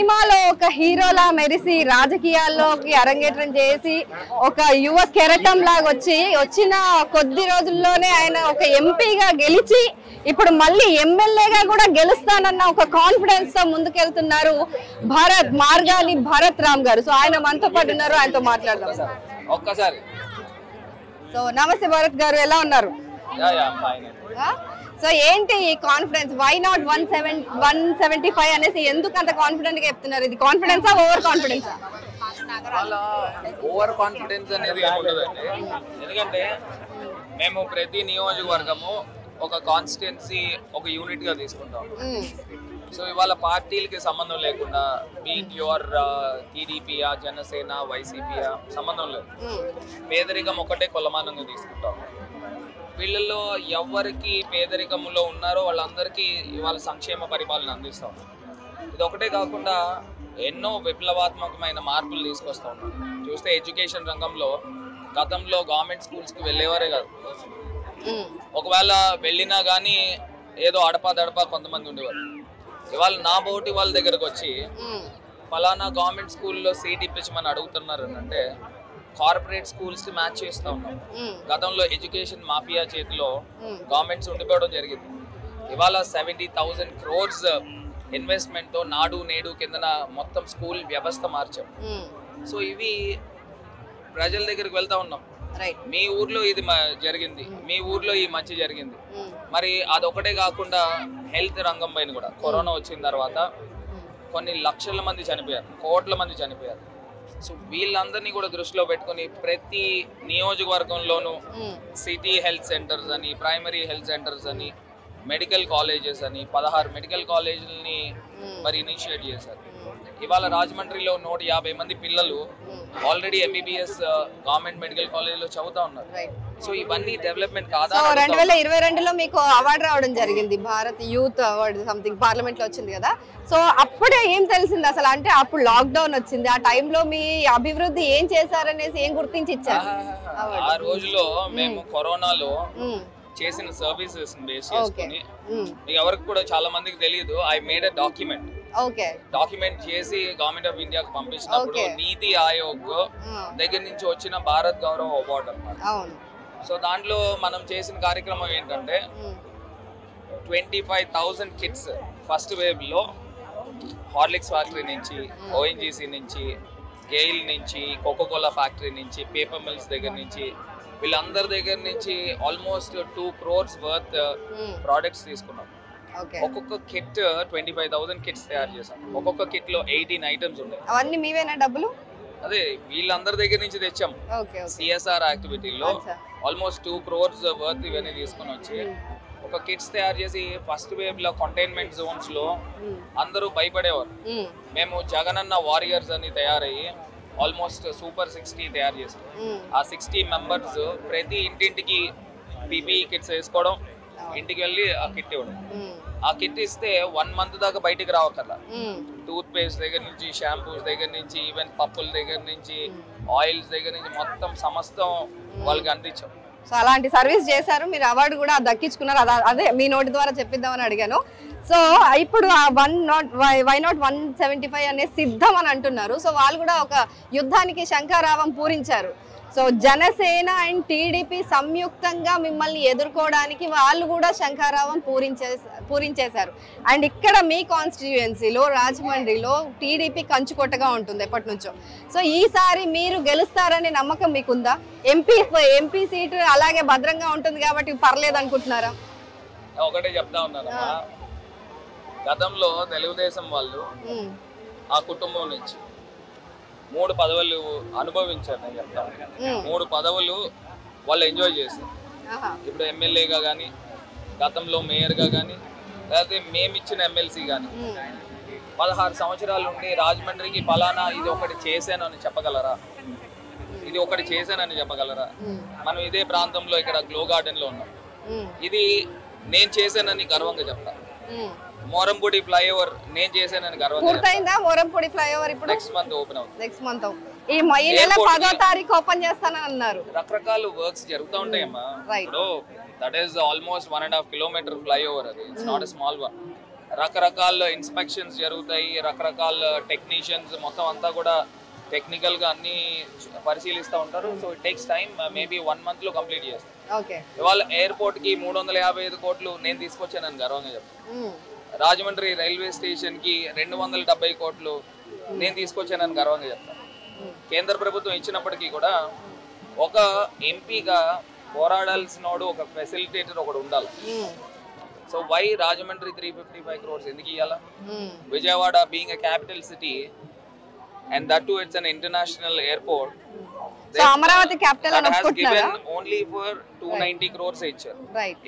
సినిమాలో ఒక హీరోలా మెరిసి రాజకీయాల్లోకి అరంగేట్రం చేసి ఒక యువ కెరటం లాగా వచ్చిన కొద్ది రోజుల్లోనే ఆయన ఒక ఎంపీగా గెలిచి ఇప్పుడు మళ్ళీ ఎమ్మెల్యేగా కూడా గెలుస్తానన్న ఒక కాన్ఫిడెన్స్ తో ముందుకెళ్తున్నారు మార్గాని భరత్ రామ్ గారు. సో ఆయన మనతో పాటు ఉన్నారు, ఆయనతో మాట్లాడదాం ఒక్కసారి. సో నమస్తే భరత్ గారు, ఎలా ఉన్నారు? సో ఏంటి ఈ కాన్ఫిడెన్స్? వై నాట్ 175 అనేసి ఎందుకు అంత కాన్ఫిడెంట్ గా చెప్తున్నారు? ఇది కాన్ఫిడెన్సా, ఓవర్ కాన్ఫిడెన్స్? ఓవర్ కాన్ఫిడెన్స్ అనేది ఏముండదండి. ఎందుకంటే మేము ప్రతి నియోజకవర్గము ఒక కాన్స్టిట్యున్సీ ఒక యూనిట్ గా తీసుకుంటాం. సో ఇవాళ పార్టీలకి సంబంధం లేకుండా బీట్ యువర్ టీడీపీయా, జనసేన, వైసీపీయా సంబంధం లేదు. పేదరికం ఒకటే కొలమానంగా తీసుకుంటాం. వీళ్ళల్లో ఎవరికి పేదరికంలో ఉన్నారో వాళ్ళందరికీ ఇవాళ సంక్షేమ పరిపాలన అందిస్తాం. ఇది ఒకటే కాకుండా ఎన్నో విప్లవాత్మకమైన మార్పులు తీసుకొస్తూ ఉన్నాం. చూస్తే ఎడ్యుకేషన్ రంగంలో గతంలో గవర్నమెంట్ స్కూల్స్కి వెళ్ళేవారే కాదు. ఒకవేళ వెళ్ళినా కానీ ఏదో అడపా కొంతమంది ఉండేవారు. ఇవాళ నా బోటి వాళ్ళ దగ్గరకు వచ్చి ఫలానా గవర్నమెంట్ స్కూల్లో సీట్ ఇప్పించమని అడుగుతున్నారు అంటే కార్పొరేట్ స్కూల్స్ కి మ్యాచ్ చేస్తూ ఉన్నాం. గతంలో ఎడ్యుకేషన్ మాఫియా చేతిలో గవర్నమెంట్స్ ఉండిపోవడం జరిగింది. ఇవాళ 70,000 crores ఇన్వెస్ట్మెంట్ తో నాడు నేడు కిందన మొత్తం స్కూల్ వ్యవస్థ మార్చాం. సో ఇవి ప్రజల దగ్గరికి వెళ్తా ఉన్నాం. మీ ఊర్లో ఇది జరిగింది, మీ ఊర్లో ఈ మంచి జరిగింది. మరి అదొకటే కాకుండా హెల్త్ రంగం పైన కూడా కరోనా వచ్చిన తర్వాత కొన్ని లక్షల మంది చనిపోయారు, కోట్ల మంది చనిపోయారు. సో వీళ్ళందరినీ కూడా దృష్టిలో పెట్టుకుని ప్రతి నియోజకవర్గంలోనూ సిటీ హెల్త్ సెంటర్స్ అని, ప్రైమరీ హెల్త్ సెంటర్స్ అని, మెడికల్ కాలేజెస్ అని 16 మెడికల్ కాలేజీలని మరి ఇనిషియేట్ చేశారు. ఇవాళ రాజమండ్రిలో 150 మంది పిల్లలు ఆల్రెడీ ఎంబీబీఎస్ గవర్నమెంట్ మెడికల్ కాలేజీలో చదువుతా ఉన్నారు. సో ఇవన్నీ డెవలప్మెంట్ కాదా? 2022లో మీకు అవార్డు రావడం జరిగింది, Bharat youth award something, parliament లో వచ్చింది కదా. సో అప్పుడే ఏం తెలిసింది అసలు? అంటే అప్పుడు లాక్డౌన్ వచ్చింది, ఆ టైంలో మీ అభివృద్ధి ఏం చేశారనేసి ఏం గుర్తించి ఇచ్చారు? ఆ రోజులో మేము కరోనాలో చేసిన సర్వీసెస్ బేస్ చేసుకుని, మీకు ఎవరికి కూడా చాలా మందికి తెలియదు, ఐ మేడ్ ఎ డాక్యుమెంట్ చేసి గవర్నమెంట్ ఆఫ్ ఇండియాకి పంపించినప్పుడు నీతి ఆయోగ్ దగ్గర నుంచి వచ్చిన భారత్ గౌరవ్ అవార్డు అన్నమాట. సో దాంట్లో మనం చేసిన కార్యక్రమం ఏంటంటే 25,000 కిట్స్ ఫస్ట్ వేవ్ లో హార్లిక్స్ ఫ్యాక్టరీ నుంచి, ఓఎన్జీసీ నుంచి, గెయిల్ నుంచి, కోకోకోలా ఫ్యాక్టరీ నుంచి, పేపర్ మిల్స్ దగ్గర నుంచి, వీళ్ళందరి దగ్గర నుంచి ఆల్మోస్ట్ 2 crores వర్త్ ప్రోడక్ట్స్ తీసుకున్నాం. ఒక్కొక్క కిట్ 25,000 కిట్స్ తయారు చేసాం. ఒక్కొక్క కిట్ లో 18 ఐటమ్స్ ఉన్నాయి. అవన్నీ మీవేనా డబ్బులు? అదే వీళ్ళందరి దగ్గర నుంచి తెచ్చాం. సిఎస్ఆర్ యాక్టివిటీలో ఆల్మోస్ట్ 2 crores వర్త్ ఇవన్నీ తీసుకుని వచ్చి ఒక కిట్స్ తయారు చేసి ఫస్ట్ వేవ్ లో కంటైన్మెంట్ జోన్స్ లో అందరూ భయపడేవారు. మేము జగనన్న వారియర్స్ అని తయారయ్యి ఆల్మోస్ట్ సూపర్ 60 తయారు చేసాం. ఆ 60 మెంబర్స్ ప్రతి ఇంటింటికి పీపీఈ కిట్స్ వేసుకోవడం, ఇంటికి వెళ్ళి ఆ కిట్ ఇవ్వడం. ఆ కిట్ ఇస్తే 1 month దాకా బయటికి రావక్కర్లా. టూత్ పేస్ట్ దగ్గర నుంచి, షాంపూస్ దగ్గర నుంచి, ఈవెన్ పప్పుల దగ్గర నుంచి, ఆయిల్స్ దగ్గర నుంచి మొత్తం సమస్తం వాళ్ళకి అందించాం. సో అలాంటి సర్వీస్ చేశారు, మీరు అవార్డు కూడా దక్కించుకున్నారు. అదే మీ నోటి ద్వారా చెప్పిద్దామని అడిగాను. సో ఇప్పుడు ఆ వై నాట్ 175 అనే సిద్ధం అని అంటున్నారు. సో వాళ్ళు కూడా ఒక యుద్ధానికి శంఖారావం పూరించారు. సో జనసేన అండ్ టీడీపీ సంయుక్తంగా మిమ్మల్ని ఎదుర్కోవడానికి వాళ్ళు కూడా శంఖారావం పూరించేశారు. అండ్ ఇక్కడ మీ కాన్స్టిట్యుయెన్సీలో రాజమండ్రిలో టీడీపీ కంచుకొట్టగా ఉంటుంది ఎప్పటి నుంచో. సో ఈసారి మీరు గెలుస్తారనే నమ్మకం మీకుందా? ఎంపీ సీటు అలాగే భద్రంగా ఉంటుంది కాబట్టి పర్లేదు అనుకుంటున్నారా? ఒకటే చెప్తా ఉన్నాను, గతంలో తెలుగుదేశం వాళ్ళు ఆ కుటుంబం నుంచి 3 పదవులు అనుభవించారు. నేను చెప్తాను, 3 పదవులు వాళ్ళు ఎంజాయ్ చేశారు. ఇప్పుడు ఎమ్మెల్యేగా కానీ, గతంలో మేయర్గా కానీ, లేకపోతే మేమిచ్చిన ఎమ్మెల్సీ కానీ 16 సంవత్సరాలు ఉండి రాజమండ్రికి ఫలానా ఇది ఒకటి చేశానని చెప్పగలరా? ఇది ఒకటి చేశానని చెప్పగలరా? మనం ఇదే ప్రాంతంలో ఇక్కడ గ్లో గార్డెన్ లో ఉన్నాం. ఇది నేను చేశానని గర్వంగా చెప్తాను. మోరంపూడి ఫ్లైఓవర్ నేను చేశానని గర్వంగా. పూర్తయిందా మోరంపూడి ఫ్లైఓవర్? ఇప్పుడు నెక్స్ట్ మంత్ ఓపెన్ అవుతుంది. నెక్స్ట్ మంత్ ఈ నెల 10వ తారీఖు ఓపెన్ చేస్తానని అన్నారు. రకరకాల వర్క్స్ జరుగుతూ ఉంటాయమ్మా. ఇప్పుడు that is almost 1.5 kilometer flyover. అది it's not a small one. రకరకాల ఇన్స్పెక్షన్స్ జరుగుతాయి, రకరకాల టెక్నీషియన్స్ మొత్తం అంతా కూడా టెక్నికల్గా అన్ని పరిశీలిస్తూ ఉంటారు. So it takes time, maybe 1 monthలో కంప్లీట్ చేస్తాం. ఇవాళ ఎయిర్పోర్ట్కి 355 కోట్లు నేను తీసుకొచ్చానని గర్వంగా చెప్తాను. రాజమండ్రి రైల్వే స్టేషన్కి 270 కోట్లు నేను తీసుకొచ్చానని గర్వంగా చెప్తాను. కేంద్ర ప్రభుత్వం ఇచ్చినప్పటికీ కూడా ఒక ఎంపీగా పోరాడాల్సినోడు ఒక ఫెసిలిటేటర్ ఒకడు ఉండాలి. సో వై రాజమండ్రి 355 crores ఎందుకు ఇవ్వాలా? Vijayawada being a capital city and that to it's an international airport, Amaravati capital అని ఒప్పుకుంటున్నారా? ఓన్లీ ఫర్ 290 crores ఇచ్చారు.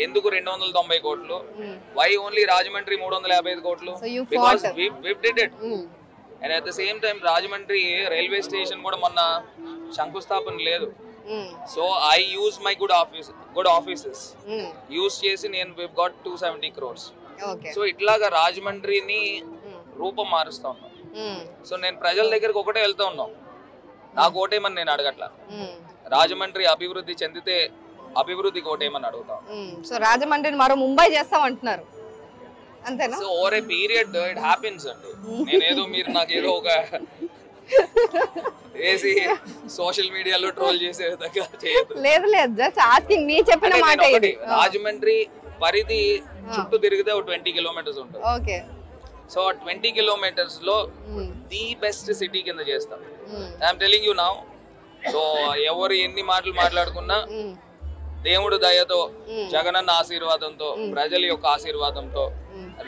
ఎందుకు 290 కోట్లు? వై ఓన్లీ రాజమండ్రి 355 కోట్లు? Because we did it. And at the same time Rajahmundry railway station కూడా మొన్న శంకుస్థాపన లేదు. So I use my good offices use చేసి నేను we've got 270 crores. సో ఇట్లాగా రాజమండ్రిని రూపం మారుస్తా ఉన్నాం. సో నేను ప్రజల దగ్గరికి ఒకటే వెళ్తా ఉన్నాం, నాకు ఓటేమని నేను అడగట్లా. రాజమండ్రి అభివృద్ధి చెందితే అభివృద్ధికి ఓటేమని అడుగుతాం. సో రాజమండ్రిని మరో ముంబై చేస్తాం అంటున్నారు, అంతేనా? So over a period it happens అండి. నేనేదో మీరు నాకేదో ఒక వేసి సోషల్ మీడియాలో ట్రోల్ చేసే విధంగా చేయదు. లేదు లేదు, జస్ట్ ఆస్కింగ్, మీ చెప్పిన మాట ఇది. రాజమండ్రి పరిధి చుట్టూ తిరిగితే ఒక 20 kilometers ఉంటుంది. ఓకే. సో 20 kilometers లో ది బెస్ట్ సిటీ కింద చేస్తాం. I'm telling you now. So ఎవరు ఎన్ని మాటలు మాట్లాడుకున్నా దేవుడు దయతో, జగనన్న ఆశీర్వాదంతో, ప్రజల యొక్క ఆశీర్వాదంతో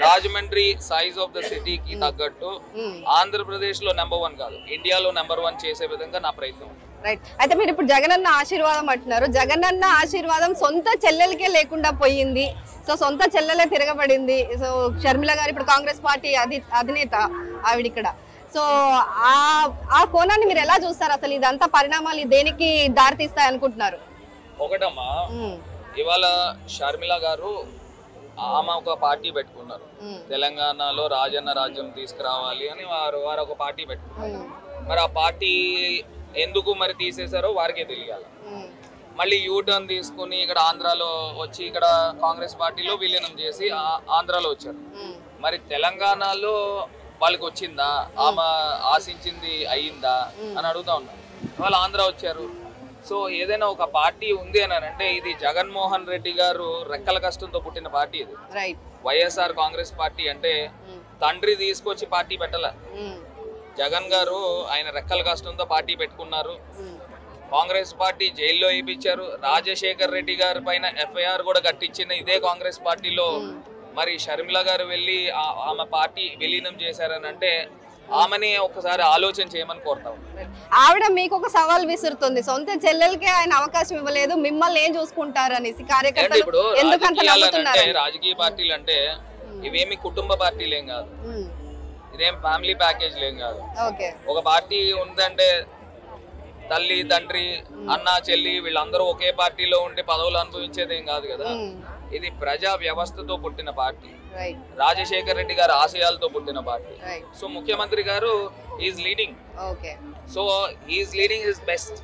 రాజమండ్రి సైజ్ ఆఫ్ ద సిటీకి తగ్గట్టు ఆంధ్రప్రదేశ్ లో నెంబర్ 1 కాదు, ఇండియాలో నెంబర్ 1 చేసే విధంగా నా ప్రయత్నం. రైట్. అయితే మీరు ఇప్పుడు జగనన్న ఆశీర్వాదం అంటున్నారు. జగనన్న ఆశీర్వాదం సొంత చెల్లెలకే లేకుండా పోయింది. సో సొంత చెల్లెలే తిరగబడింది. సో షర్మిల గారు ఇప్పుడు కాంగ్రెస్ పార్టీ అధినేత ఆవిడ ఇక్కడ. సో ఆ కోణాన్ని మీరు ఎలా చూస్తారు? అసలు ఇదంతా పరిణామాలు దేనికి దారితీస్తాయి అనుకుంటున్నారు? ఒకటమ్మా, ఇవాళ షర్మిల గారు ఆమె ఒక పార్టీ పెట్టుకున్నారు, తెలంగాణలో రాజన్న రాజ్యం తీసుకురావాలి అని వారు ఒక పార్టీ పెట్టుకున్నారు. మరి ఆ పార్టీ ఎందుకు మరి తీసేశారో వారికే తెలియాలి. మళ్ళీ యూటర్న్ తీసుకుని ఇక్కడ ఆంధ్రాలో వచ్చి ఇక్కడ కాంగ్రెస్ పార్టీలో విలీనం చేసి ఆంధ్రాలో వచ్చారు. మరి తెలంగాణలో వాళ్ళకి వచ్చిందా, ఆమె ఆశించింది అయ్యిందా అని అడుగుతా ఉన్నారు. వాళ్ళు ఆంధ్ర వచ్చారు. సో ఏదైనా ఒక పార్టీ ఉంది అని అంటే ఇది జగన్మోహన్ రెడ్డి గారు రెక్కల కష్టంతో పుట్టిన పార్టీ. ఇది వైఎస్ఆర్ కాంగ్రెస్ పార్టీ అంటే తండ్రి తీసుకొచ్చి పార్టీ పెట్టాల. జగన్ గారు ఆయన రెక్కల కష్టంతో పార్టీ పెట్టుకున్నారు. కాంగ్రెస్ పార్టీ జైల్లో వేయించారు. రాజశేఖర్ రెడ్డి గారి పైన FIR కూడా కట్టించిన ఇదే కాంగ్రెస్ పార్టీలో మరి షర్మిల గారు వెళ్ళి ఆమె పార్టీ విలీనం చేశారని అంటే ఆమెని ఒకసారి ఆలోచన చేయమని కోరుతాం. ఆవిడ మీకు ఒక సవాల్ విసురుతుంది, సొంత చెల్లెలకే ఆయన అవకాశం ఇవ్వలేదు, మిమ్మల్ని ఏం చూసుకుంటారు అనేసి. కార్యకర్తలు ఇప్పుడు రాజకీయ పార్టీలు అంటే ఇవేమి కుటుంబ పార్టీలు ఏం కాదు, ఇదేం ఫ్యామిలీ ప్యాకేజ్ ఏం కాదు. ఒక పార్టీ ఉందంటే తల్లి తండ్రి అన్న చెల్లి వీళ్ళందరూ ఒకే పార్టీలో ఉండి పదవులు అనుభవించేదేం కాదు కదా. ఇది ప్రజా వ్యవస్థతో పుట్టిన పార్టీ, రాజశేఖర్ రెడ్డి గారి ఆశయాలతో పుట్టిన పార్టీ. సో ముఖ్యమంత్రి గారు is leading, so is leading his best.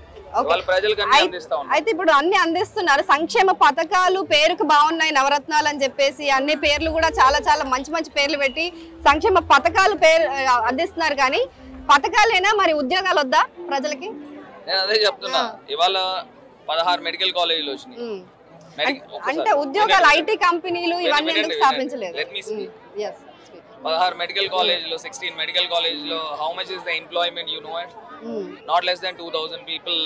అయితే ఇప్పుడు అన్ని అందిస్తున్నారు, సంక్షేమ పథకాలు పేరుకు బాగున్నాయి, నవరత్నాలు అని చెప్పేసి అన్ని పేర్లు కూడా చాలా చాలా మంచి మంచి పేర్లు పెట్టి సంక్షేమ పథకాలు పేరు అందిస్తున్నారు. కానీ పథకాలేనా, మరి ఉద్యోగాలు వద్దా ప్రజలకి? నేను అదే చెప్తున్నా. ఇవాళ 16 మెడికల్ కాలేజీలు వచ్చినాయి. అంటే ఉద్యోగాలు ఐటీ కంపెనీలు ఇవన్నీ ఎందుకు స్థాపించలేదు? 16 మెడికల్ కాలేజీలో 16 మెడికల్ కాలేజీలో how much is the employment you know it? Not less than 2000 people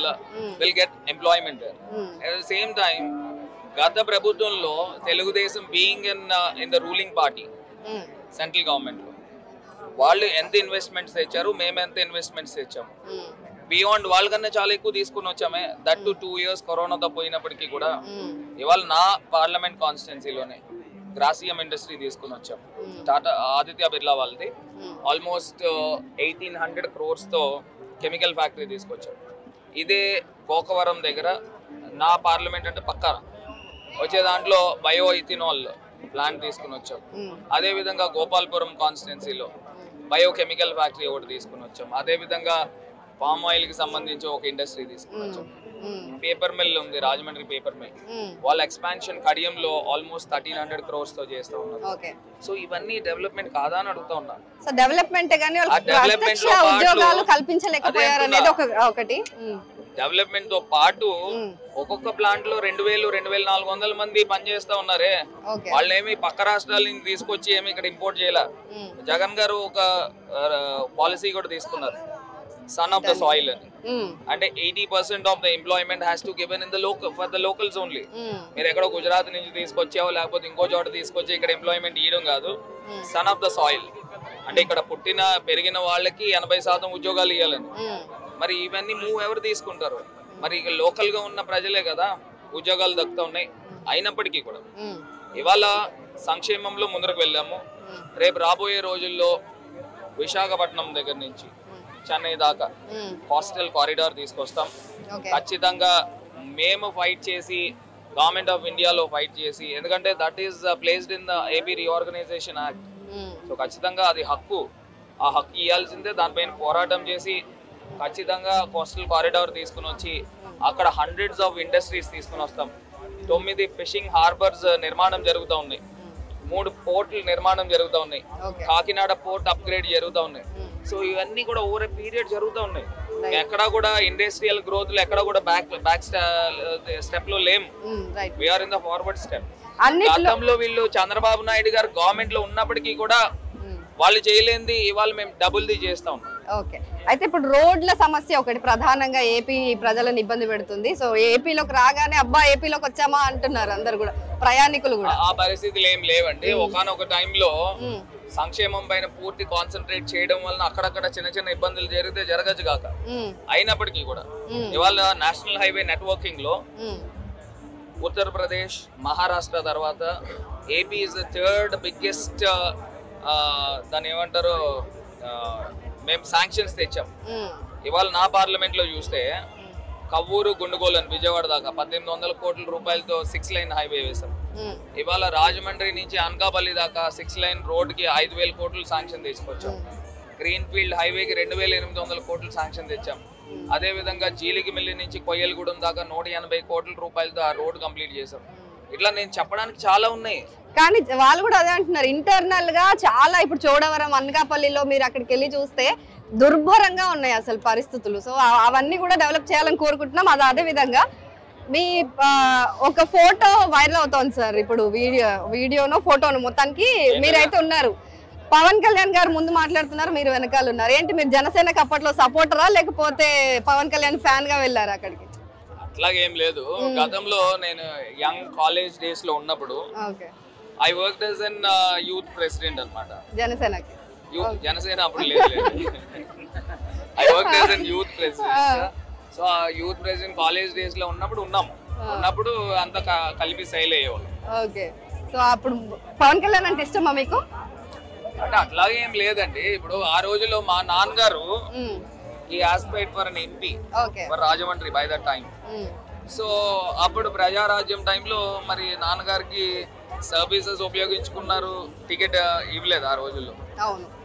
will get employment there. At the same time గత ప్రభుత్వంలో Telugu Desam being in the ruling party central government లో వాళ్ళు ఎంత ఇన్వెస్ట్మెంట్స్ తెచ్చారు, మేము ఎంత ఇన్వెస్ట్మెంట్స్ తెచ్చాము, బియాండ్ వాళ్ళకన్నా చాలా ఎక్కువ తీసుకుని వచ్చామే. దట్ టు 2 years కరోనాతో పోయినప్పటికీ కూడా ఇవాళ నా పార్లమెంట్ కాన్స్టిట్యున్సీలోనే గ్రాసియం ఇండస్ట్రీ తీసుకుని వచ్చాం. టాటా ఆదిత్య బిర్లా వాళ్ళది ఆల్మోస్ట్ 1800 crores తో కెమికల్ ఫ్యాక్టరీ తీసుకొచ్చాం. ఇదే గోకవరం దగ్గర నా పార్లమెంట్ అంటే పక్కన వచ్చే దాంట్లో బయో ఇథినాల్ ప్లాంట్ తీసుకుని వచ్చాం. అదే విధంగా గోపాల్పురం కాన్స్టిట్యున్సీలో బయోకెమికల్ ఫ్యాక్టరీ ఒకటి తీసుకుని వచ్చాం. అదే విధంగా పామ్ ఆయిల్ కి సంబంధించి ఒక ఇండస్ట్రీ తీసుకున్నాం. పేపర్ మిల్ ఉంది, రాజమండ్రి పేపర్ మిల్. వాళ్ళ ఎక్స్పాన్షన్ కడియంలో ఆల్మోస్ట్ 1300 crores తో చేస్తూ ఉన్నారు. సో ఇవన్నీ డెవలప్మెంట్ కాదా అని అడుగుతా ఉన్నా. సో డెవలప్మెంట్ గానీ ఉద్యోగాలు కల్పించలేకపోయారు అనేది ఒకటి. డెవలప్మెంట్ తో పాటు ఒక్కొక్క ప్లాంట్ లో 2000-2400 మంది పనిచేస్తా ఉన్నారే. వాళ్ళేమి పక్క రాష్ట్రాల నుంచి తీసుకొచ్చి ఏమి ఇక్కడ ఇంపోర్ట్ చేయాల. జగన్ గారు ఒక పాలసీ కూడా తీసుకున్నారు, సన్ ఆఫ్ ద సాయిల్ అని. అంటే 80% of the employment has to given in the local for the locals only. మీరు ఎక్కడో గుజరాత్ నుంచి తీసుకొచ్చావో లేకపోతే ఇంకో చోట తీసుకొచ్చి ఇక్కడ ఎంప్లాయ్మెంట్ ఇవ్వడం కాదు, సన్ ఆఫ్ ద సాయిల్ అంటే ఇక్కడ పుట్టిన పెరిగిన వాళ్ళకి 80% ఉద్యోగాలు ఇవ్వాలని. మరి ఇవన్నీ ఎవరు తీసుకుంటారు? మరి ఇక లోకల్ గా ఉన్న ప్రజలే కదా ఉద్యోగాలు దక్కుతా ఉన్నాయి. అయినప్పటికీ కూడా ఇవాళ సంక్షేమంలో ముందరకు వెళ్ళాము. రేపు రాబోయే రోజుల్లో విశాఖపట్నం దగ్గర నుంచి చెన్నై దాకా కోస్టల్ కారిడార్ తీసుకొస్తాం. ఖచ్చితంగా మేము ఫైట్ చేసి గవర్నమెంట్ ఆఫ్ ఇండియాలో ఫైట్ చేసి, ఎందుకంటే that is placed in the AP reorganisation act. So ఖచ్చితంగా అది హక్కు, ఆ హక్కు ఇవ్వాల్సిందే. దానిపైన పోరాటం చేసి ఖచ్చితంగా కోస్టల్ కారిడార్ తీసుకుని వచ్చి అక్కడ హండ్రెడ్స్ ఆఫ్ ఇండస్ట్రీస్ తీసుకుని వస్తాం. 9 ఫిషింగ్ హార్బర్స్ నిర్మాణం జరుగుతూ ఉన్నాయి, 3 పోర్టులు నిర్మాణం జరుగుతూ ఉన్నాయి, కాకినాడ పోర్ట్ అప్గ్రేడ్ జరుగుతూ ఉన్నాయి. సో ఇవన్నీ కూడా ఓవర్ ఏ పీరియడ్ జరుగుతూ ఉన్నాయి. ఎక్కడా కూడా ఇండస్ట్రియల్ గ్రోత్ లో ఎక్కడా కూడా బ్యాక్ స్టెప్ లో లేము. We are in the forward step. గతంలో వీళ్ళు చంద్రబాబు నాయుడు గారు గవర్నమెంట్ లో ఉన్నప్పటికీ కూడా వాళ్ళు చేయలేంది ఇవాళ మేము డబుల్ది చేస్తా ఉన్నాం. ఓకే, అయితే ఇప్పుడు రోడ్ల సమస్య ఒకటి ప్రధానంగా ఏపీ ప్రజలను ఇబ్బంది పెడుతుంది. సో ఏపీలోకి రాగానే అబ్బా ఏపీలోకి వచ్చామా అంటున్నారు అందరు కూడా, ప్రయాణికులు కూడా. ఆ పరిస్థితులు ఏం లేవండి. ఒకనొక టైంలో సంక్షేమం పైన పూర్తి కాన్సన్ట్రేట్ చేయడం వలన అక్కడక్కడ చిన్న చిన్న ఇబ్బందులు జరిగితే జరగచ్చు కాక, అయినప్పటికీ కూడా ఇవాళ నేషనల్ హైవే నెట్వర్కింగ్ లో ఉత్తరప్రదేశ్, మహారాష్ట్ర తర్వాత AP is the 3rd biggest. దాన్ని ఏమంటారు, మేము శాంక్షన్స్ తెచ్చాం. ఇవాళ నా పార్లమెంట్ లో చూస్తే కవ్వూరు గుండుగోలు అని విజయవాడ దాకా 1800 కోట్ల రూపాయలతో 6 లైన్ హైవే వేశాం. ఇవాళ రాజమండ్రి నుంచి అనకాపల్లి దాకా 6 లైన్ రోడ్ కి 5000 కోట్లు శాంక్షన్ తీసుకొచ్చాం. గ్రీన్ ఫీల్డ్ హైవేకి 2800 కోట్లు శాంక్షన్ తెచ్చాం. అదే విధంగా జీలిగిమిల్లి నుంచి కొయ్యలగూడెం దాకా 180 కోట్ల రూపాయలతో ఆ రోడ్ కంప్లీట్ చేశాం. ఇట్లా నేను చెప్పడానికి చాలా ఉన్నాయి. కానీ వాళ్ళు కూడా అదే అంటున్నారు, ఇంటర్నల్ గా చాలా ఇప్పుడు చోడవరం, అనకాపల్లిలో మీరు అక్కడికి వెళ్ళి చూస్తే దుర్భరంగా ఉన్నాయి అసలు పరిస్థితులు. సో అవన్నీ కూడా డెవలప్ చేయాలని కోరుకుంటున్నాం. అది అదే విధంగా మీ ఒక ఫోటో వైరల్ అవుతోంది సార్ ఇప్పుడు, వీడియోనో ఫోటోను, మొత్తానికి మీరైతే ఉన్నారు. పవన్ కళ్యాణ్ గారు ముందు మాట్లాడుతున్నారు, మీరు వెనకాల ఉన్నారు. ఏంటి మీరు జనసేనకి అప్పట్లో సపోర్టరా లేకపోతే పవన్ కళ్యాణ్ ఫ్యాన్ గా వెళ్ళారు అక్కడికి? అట్లాగేం లేదు. గతంలో నేను యంగ్ కాలేజ్ డేస్ లో ఉన్నప్పుడు I worked as N youth president అన్నమాట జనసేనకి. జనసేన అప్పుడు లేదు, I worked as N youth president. So ఆ యూత్ ప్రెసిడెంట్ కాలేజ్ డేస్ లో ఉన్నప్పుడు అంతా కలిపి సైల్ అయ్యేవాళ్ళు. ఓకే, సో అప్పుడు పవన్ కళ్యాణ్ అంటే ఇష్టమా మీకు? అంటే అట్లాగే ఏం లేదండి. ఇప్పుడు ఆ రోజుల్లో మా నాన్నగారు ఈ aspired for an MP for Rajahmundry by that time. So అప్పుడు ప్రజారాజ్యం టైంలో మరి నాన్నగారికి సర్వీసెస్ ఉపయోగించుకున్నారు, టికెట్ ఇవ్వలేదు ఆ రోజుల్లో.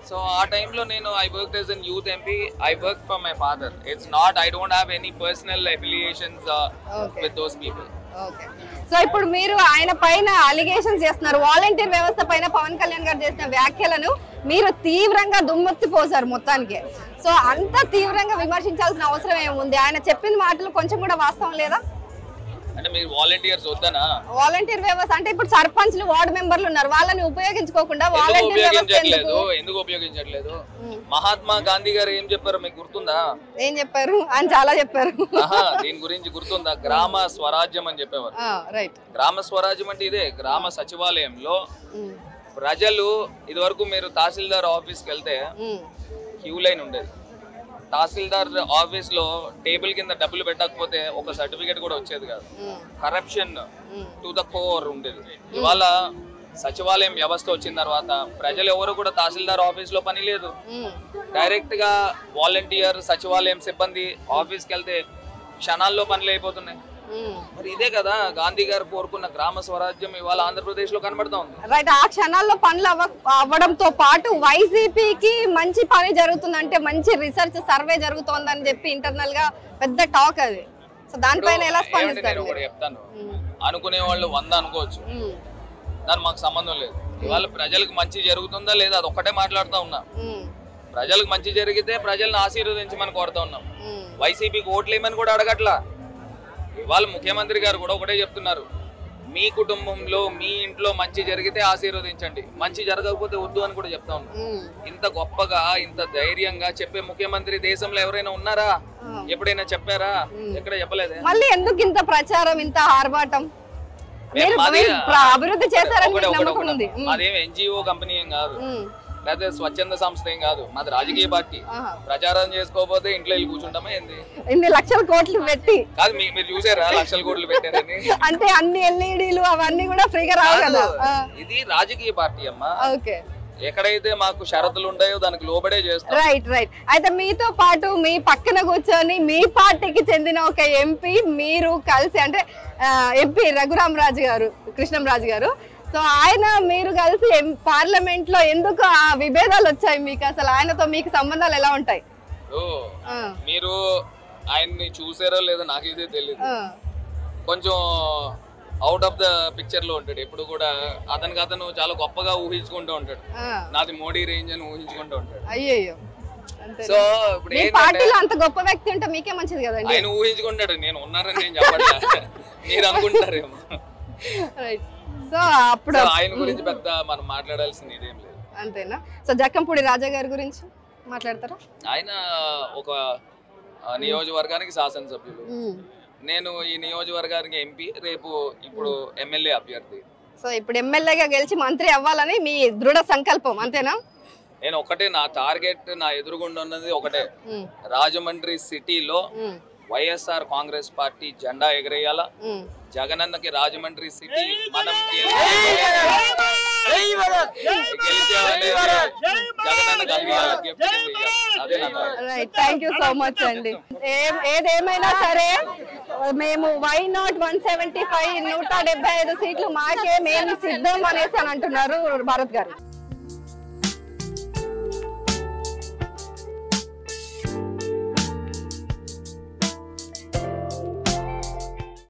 సో ఆ టైంలో నేను I work as N youth MP. I work for my father. It's not, I don't have any personal affiliations with those people. So ఇప్పుడు మీరు ఆయన పైన అలిగేషన్స్ చేస్తున్నారు, వాలంటీర్ వ్యవస్థ పైన పవన్ కళ్యాణ్ గారు చేసిన వ్యాఖ్యలను మీరు తీవ్రంగా దుమ్మెత్తి పోసారు మొత్తానికి. సో అంత తీవ్రంగా విమర్శించాల్సిన అవసరం ఏముంది? ఆయన చెప్పిన మాటలు కొంచెం కూడా వాస్తవం లేదా? అంటే మీరు వాలంటీర్స్ వద్దనా? వాలంటీర్ వ్యవస్థ అంటే ఇప్పుడు సర్పంచ్లు, వార్డు మెంబర్లు ఉన్నారు, వాళ్ళని ఉపయోగించుకోకుండా ఎందుకు ఉపయోగించట్లేదు? మహాత్మా గాంధీ గారు ఏం చెప్పారు మీకు గుర్తుందా? ఏం చెప్పారు? ఆయన చాలా చెప్పారు. దీని గురించి గుర్తుందా? గ్రామ స్వరాజ్యం అని చెప్పేవారు. గ్రామ స్వరాజ్యం అంటే ఇదే. గ్రామ సచివాలయంలో ప్రజలు ఇదివరకు మీరు తహసీల్దార్ ఆఫీస్కి వెళ్తే క్యూ లైన్ ఉండేది. తహసీల్దార్ ఆఫీస్ లో టేబుల్ కింద డబ్బులు పెట్టకపోతే ఒక సర్టిఫికేట్ కూడా వచ్చేది కాదు. కరప్షన్ టు ద కోర్ ఉండేది. ఇవాళ సచివాలయం వ్యవస్థ వచ్చిన తర్వాత ప్రజలు ఎవరు కూడా తహసీల్దార్ ఆఫీస్ లో పని లేదు. డైరెక్ట్ గా వాలంటీర్, సచివాలయం సిబ్బంది ఆఫీస్కి వెళ్తే క్షణాల్లో పనులు అయిపోతున్నాయి. మరి ఇదే కదా గాంధీ గారు కోరుకున్న గ్రామ స్వరాజ్యం ఇవాళ ఆంధ్రప్రదేశ్ లో కనబడతా ఉంది. రైట్, ఆ క్షణాల్లో పనులు అవ్వడంతో పాటు వైసీపీకి మంచి పని జరుగుతుందంటే మంచి రీసెర్చ్ సర్వే జరుగుతోందని చెప్పి ఇంటర్నల్ గా పెద్ద టాక్ అది. సో దానిపైన ఎలా స్పందిస్తారు? చెప్తాను, అనుకునే వాళ్ళు 100 అనుకోవచ్చు, దాని మాకు సంబంధం లేదు. ఇవాళ ప్రజలకు మంచి జరుగుతుందా లేదా అది ఒక్కటే మాట్లాడుతూ ఉన్నా. ప్రజలకు మంచి జరిగితే ప్రజలను ఆశీర్వదించమని కోరుతా ఉన్నాం. వైసీపీకి ఓట్లేమని కూడా అడగట్లా. ఇవాళ ముఖ్యమంత్రి గారు కూడా ఒకటే చెప్తున్నారు, మీ కుటుంబంలో మీ ఇంట్లో మంచి జరిగితే ఆశీర్వదించండి, మంచి జరగకపోతే వద్దు అని కూడా చెప్తా ఉన్నాం. ఇంత గొప్పగా ఇంత ధైర్యంగా చెప్పే ముఖ్యమంత్రి దేశంలో ఎవరైనా ఉన్నారా? ఎప్పుడైనా చెప్పారా? ఎక్కడ చెప్పలేదే. మళ్ళీ ఎందుకు ఇంత ప్రచారం, ఇంత ఆర్భాటం? అభివృద్ధి చేశారని అదేం ఎన్జిఓ కంపెనీ ఏం కాదు, లేదా స్వచ్ఛంద సంస్థ ఏం కాదు, మాది రాజకీయ పార్టీ. ప్రచారం చేసుకోకపోతే ఇంట్లో వెళ్ళి కూర్చుంటామా ఏంది? ఇన్ని లక్షల కోట్లు పెట్టి కాదు, మీరు చూసారా లక్షల కోట్లు పెట్టారని? అంటే అన్ని ఎల్ఈడీలు అవన్నీ కూడా ఫ్రీగా రావు కదా. ఇది రాజకీయ పార్టీ అమ్మా. ఓకే, ఎక్కడైతే మాకు షరతులు ఉంటాయో దానికి లోబడే చేస్తాం. Right right. అయితే మీతో పాటు మీ పక్కన కూర్చొని మీ పార్టీకి చెందిన ఒక ఎంపీ మీరు కలిసి, అంటే ఎంపీ రఘురామరాజు గారు, కృష్ణంరాజు గారు, సో ఆయన మీరు కలిసి పార్లమెంట్ లో ఎందుకు ఆ విభేదాలు వచ్చాయి మీకు? అసలు ఆయనతో మీకు సంబంధాలు ఎలా ఉంటాయి? మీరు ఆయన్ని చూసారో లేదో నాకైతే తెలియదు, కొంచెం అవుట్ ఆఫ్ ద పిక్చర్ లో ఉంటాడు. ఎప్పుడు కూడా అతను చాలా గొప్పగా ఊహించుకుంటూ ఉంటాడు, నాది మోడీ రేంజ్ అని ఊహించుకుంటూ ఉంటాడు. అయ్యో, సో ఇప్పుడు పార్టీలో అంత గొప్ప వ్యక్తి ఉంటే మీకే మంచిది కదండి. ఆయన ఊహించుకుంటాడు, నేను ఉన్నానని నేను చెప్పట్లా, మీరు అనుకుంటారేమో. సో అప్పుడు ఆయన గురించి పెద్ద మనం మాట్లాడాల్సింది ఇదేం లేదు. అంతేనా? సో జక్కంపూడి రాజా గారి గురించి మాట్లాడతారా? ఆయన ఒక నియోజకవర్గానికి శాసనసభ్యులు, నేను ఈ నియోజకవర్గానికి ఎంపీ, రేపు ఇప్పుడు ఎమ్మెల్యే అభ్యర్థి. సో ఇప్పుడు ఎమ్మెల్యేగా గెలిచి మంత్రి అవ్వాలని మీ దృఢ సంకల్పం, అంతేనా? నేను ఒకటే, నా టార్గెట్, నా ఎదురుగుండా ఉన్నది ఒకటే, రాజమండ్రి సిటీలో వైఎస్ఆర్ కాంగ్రెస్ పార్టీ జెండా ఎగరేయాల, జగనన్నకి రాజమండ్రి సిటీ మనం థ్యాంక్ యూ సో మచ్ అండి. ఏదేమైనా సరే మేము వై నాట్ 175 175 సీట్లు మాకే మేము సిద్ధం అనేసి అని అంటున్నారు భారత్ గారు.